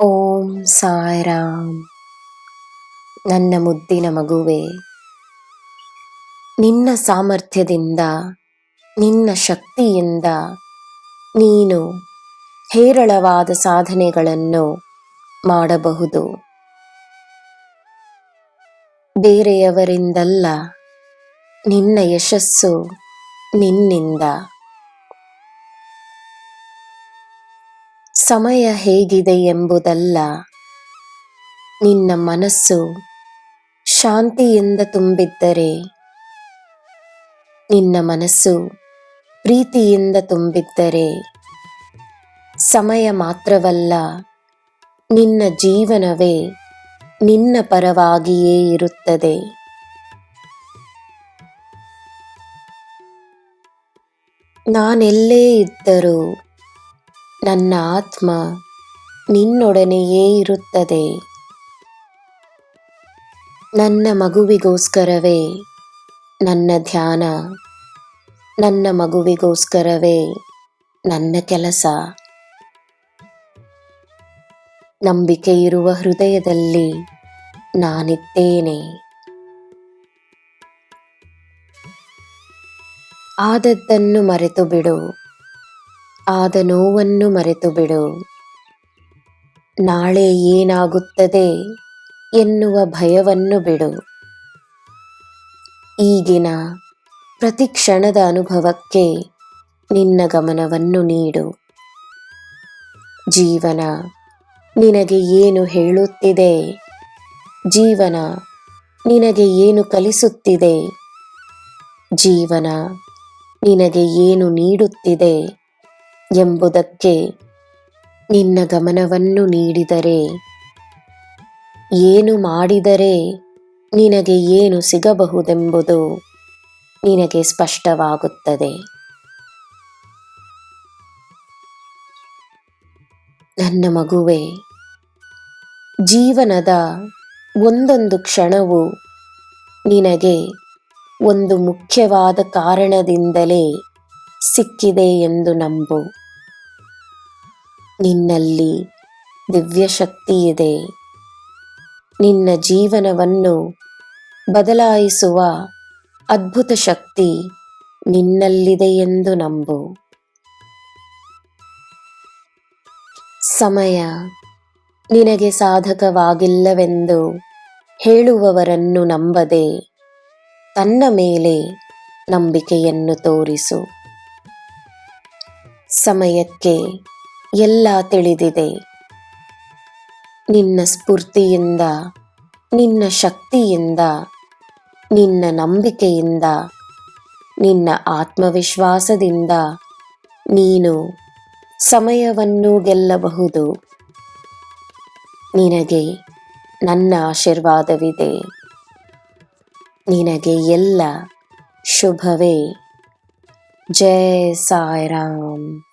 ಓಂ ಸಾಯಿರಾಮ್. ನನ್ನ ಮುದ್ದಿನ ಮಗುವೆ, ನಿನ್ನ ಸಾಮರ್ಥ್ಯದಿಂದ, ನಿನ್ನ ಶಕ್ತಿಯಿಂದ ನೀನು ಹೇರಳವಾದ ಸಾಧನೆಗಳನ್ನು ಮಾಡಬಹುದು. ಬೇರೆಯವರಿಂದಲ್ಲ, ನಿನ್ನ ಯಶಸ್ಸು ನಿನ್ನಿಂದ. ಸಮಯ ಹೇಗಿದೆ ಎಂಬುದಲ್ಲ, ನಿನ್ನ ಮನಸ್ಸು ಶಾಂತಿಯಿಂದ ತುಂಬಿದ್ದರೆ, ನಿನ್ನ ಮನಸ್ಸು ಪ್ರೀತಿಯಿಂದ ತುಂಬಿದ್ದರೆ, ಸಮಯ ಮಾತ್ರವಲ್ಲ, ನಿನ್ನ ಜೀವನವೇ ನಿನ್ನ ಪರವಾಗಿಯೇ ಇರುತ್ತದೆ. ನಾನೆಲ್ಲೇ ಇದ್ದರೂ ನನ್ನ ಆತ್ಮ ನಿನ್ನೊಡನೆಯೇ ಇರುತ್ತದೆ. ನನ್ನ ಮಗುವಿಗೋಸ್ಕರವೇ ನನ್ನ ಧ್ಯಾನ, ನನ್ನ ಮಗುವಿಗೋಸ್ಕರವೇ ನನ್ನ ಕೆಲಸ. ನಂಬಿಕೆ ಇರುವ ಹೃದಯದಲ್ಲಿ ನಾನಿದ್ದೇನೆ. ಆದದ್ದನ್ನು ಮರೆತು ಬಿಡು, ಆದ ನೋವನ್ನು ಮರೆತು ಬಿಡು. ನಾಳೆ ಏನಾಗುತ್ತದೆ ಎನ್ನುವ ಭಯವನ್ನು ಬಿಡು. ಈಗಿನ ಪ್ರತಿ ಕ್ಷಣದ ಅನುಭವಕ್ಕೆ ನಿನ್ನ ಗಮನವನ್ನು ನೀಡು. ಜೀವನ ನಿನಗೆ ಏನು ಹೇಳುತ್ತಿದೆ, ಜೀವನ ನಿನಗೆ ಏನು ಕಲಿಸುತ್ತಿದೆ, ಜೀವನ ನಿನಗೆ ಏನು ನೀಡುತ್ತಿದೆ ಎಂಬುದಕ್ಕೆ ನಿನ್ನ ಗಮನವನ್ನು ನೀಡಿದರೆ, ಏನು ಮಾಡಿದರೆ ನಿನಗೆ ಏನು ಸಿಗಬಹುದೆಂಬುದು ನಿನಗೆ ಸ್ಪಷ್ಟವಾಗುತ್ತದೆ. ನನ್ನ ಮಗುವೆ, ಜೀವನದ ಒಂದೊಂದು ಕ್ಷಣವು ನಿನಗೆ ಒಂದು ಮುಖ್ಯವಾದ ಕಾರಣದಿಂದಲೇ ಸಿಕ್ಕಿದೆ ಎಂದು ನಂಬು. ನಿನ್ನಲ್ಲಿ ದಿವ್ಯ ಶಕ್ತಿ ಇದೆ. ನಿನ್ನ ಜೀವನವನ್ನು ಬದಲಾಯಿಸುವ ಅದ್ಭುತ ಶಕ್ತಿ ನಿನ್ನಲ್ಲಿದೆ ಎಂದು ನಂಬು. ಸಮಯ ನಿನಗೆ ಸಾಧಕವಾಗಿಲ್ಲವೆಂದು ಹೇಳುವವರನ್ನು ನಂಬದೆ ತನ್ನ ಮೇಲೆ ನಂಬಿಕೆಯನ್ನು ತೋರಿಸು. ಸಮಯಕ್ಕೆ ಎಲ್ಲ ತಿಳಿದಿದೆ. ನಿನ್ನ ಸ್ಫೂರ್ತಿಯಿಂದ, ನಿನ್ನ ಶಕ್ತಿಯಿಂದ, ನಿನ್ನ ನಂಬಿಕೆಯಿಂದ, ನಿನ್ನ ಆತ್ಮವಿಶ್ವಾಸದಿಂದ ನೀನು ಸಮಯವನ್ನು ಗೆಲ್ಲಬಹುದು. ನಿನಗೆ ನನ್ನ ಆಶೀರ್ವಾದವಿದೆ. ನಿನಗೆ ಎಲ್ಲ ಶುಭವೇ. ಜೈ ಸಾಯಿರಾಮ್.